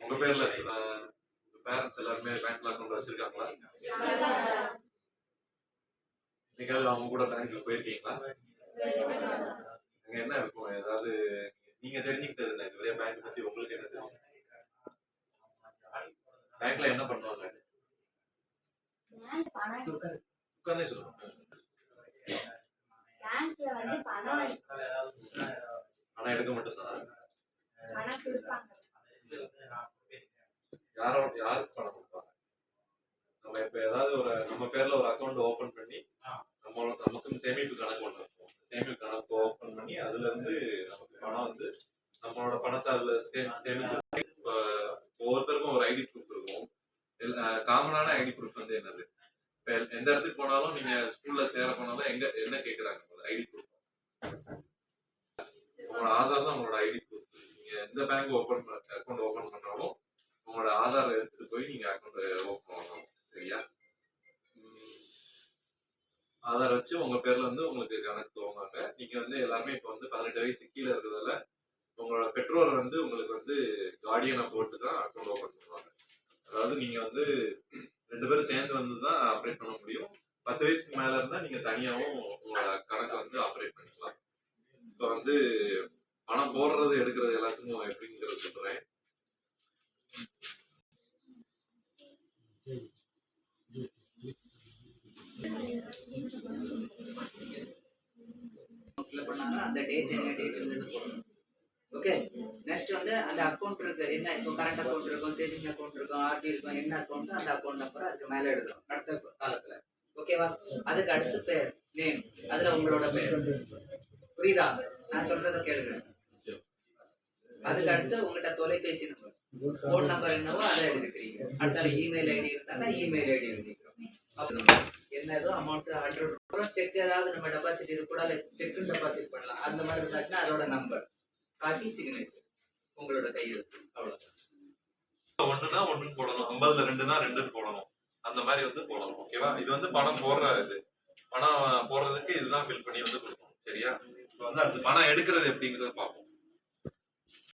உங்க பேர்ல பேரண்ட்ஸ் எல்லாருமே பேங்க்ல அக்கௌண்ட் வச்சிருக்காங்களா? நீங்க அவங்க கூட பேங்க்ல போயிருக்கீங்களா? அங்க என்ன இருக்கும்? ஏதாவது நீங்க தெரிஞ்சுக்கிட்டது என்ன? இதுவரையா பேங்க் பத்தி உங்களுக்கு என்ன தெரியும்? பேங்க்ல என்ன பண்ணுவாங்க? உட்கார்ந்தே சொல்லுங்க. பேங்க்ல வந்து பணம் எடுக்க மட்டும்தான். பணம் கொடுப்பாங்க. யாருக்கு பணம் கொடுப்பாங்க? நம்ம இப்ப ஏதாவது நம்ம பேர்ல ஒரு அக்கௌண்ட் ஓபன் பண்ணி நமக்கு சேமிப்பு கணக்கு ஒண்ணு இருக்கும். சேமிப்பு கணக்கு ஓபன் பண்ணி அதுல இருந்து நமக்கு பணம் வந்து நம்மளோட பணத்தை அதுல சேமிச்சு ஒவ்வொருத்தருக்கும் ஒரு ஐடி ப்ரூஃப் இருக்கும். காமனான ஐடி ப்ரூஃப் வந்து என்னது? இப்ப எந்த இடத்துக்கு போனாலும் நீங்க ஸ்கூல்ல சேர போனாலும் என்ன கேக்குறாங்க? ID proof. உங்களோட ஆதார் தான் உங்களோட ஐடி ப்ரூஃப். நீங்க எந்த பேங்க் அக்கௌண்ட் ஓபன் பண்ணாலும் உங்களோட ஆதார் எடுத்துட்டு போய் நீங்க அக்கௌண்ட் ஓபன் பண்ணணும். சரியா? ஆதார் வச்சு உங்க பேர்ல வந்து உங்களுக்கு கணக்கு துவங்குவாங்க. நீங்க வந்து எல்லாருமே இப்ப வந்து 18 வயசு கீழே இருக்கிறதால உங்களோட பெற்றோர் வந்து உங்களுக்கு வந்து கார்டியனை போட்டு தான் அக்கௌண்ட் ஓபன் பண்ணுவாங்க. அதாவது நீங்க வந்து 2 பேரும் சேர்ந்து வந்து தான் ஆப்ரேட் பண்ண முடியும். 10 வயசுக்கு மேல இருந்தா நீங்க தனியாவும் உங்களோட கணக்கை வந்து ஆப்ரேட் பண்ணிக்கலாம். இப்ப வந்து பணம் போடுறது எடுக்கிறது எல்லாத்துக்கும் எப்படிங்கிறது சொல்றேன். அந்த டேட் என்ன டேட்ன்றது போடணும். ஓகே, நெக்ஸ்ட் வந்து அந்த அக்கௌண்ட் இருக்கு. என்ன இப்போ கரண்ட் அக்கௌண்ட் இருக்கும், சேவிங் அக்கௌண்ட் இருக்கும், ஆர்டி இருக்கும். என்ன அக்கௌண்ட் அந்த அக்கௌண்ட் நம்பர் அதுக்கு மேல எழுதணும் அடுத்த காலத்துல. ஓகேவா? அதுக்கு அடுத்து பேர், நேம், அதுல உங்களோட பேர். புரியுதா? நான் சொல்றத கேளுங்க. அதுக்கு அடுத்து உங்கள்கிட்ட தொலைபேசி நம்பர், போன் நம்பர் என்னவோ அதை எழுதிக்கிறீங்க. அடுத்தால இமெயில் ஐடி இருந்தாங்கன்னா இமெயில் ஐடி எழுதிக்கிறோம். என்னதோ அமௌண்ட் 100 ரூபாய் செக் ஏதாவது நம்ம டெபாசிட் இது கூட செக் டெபாசிட் பண்ணலாம். அந்த மாதிரி இருந்தாச்சுன்னா அதோட நம்பர் காட்டி சிக்னேச்சர் உங்களோட கையெழுத்து. அவ்வளவுதான். 1னா 1 போடணும், 50ல 2னா 2 போடணும். அந்த மாதிரி வந்து போடணும். ஓகேவா? இது வந்து பணம் போடுற இது. பணம் போடுறதுக்கு இதுதான் ஃபில் பண்ணி வந்து கொடுக்கணும். சரியா? இப்போ வந்து அடுத்து பணம் எடுக்கிறது எப்படிங்கிறத பார்ப்போம்.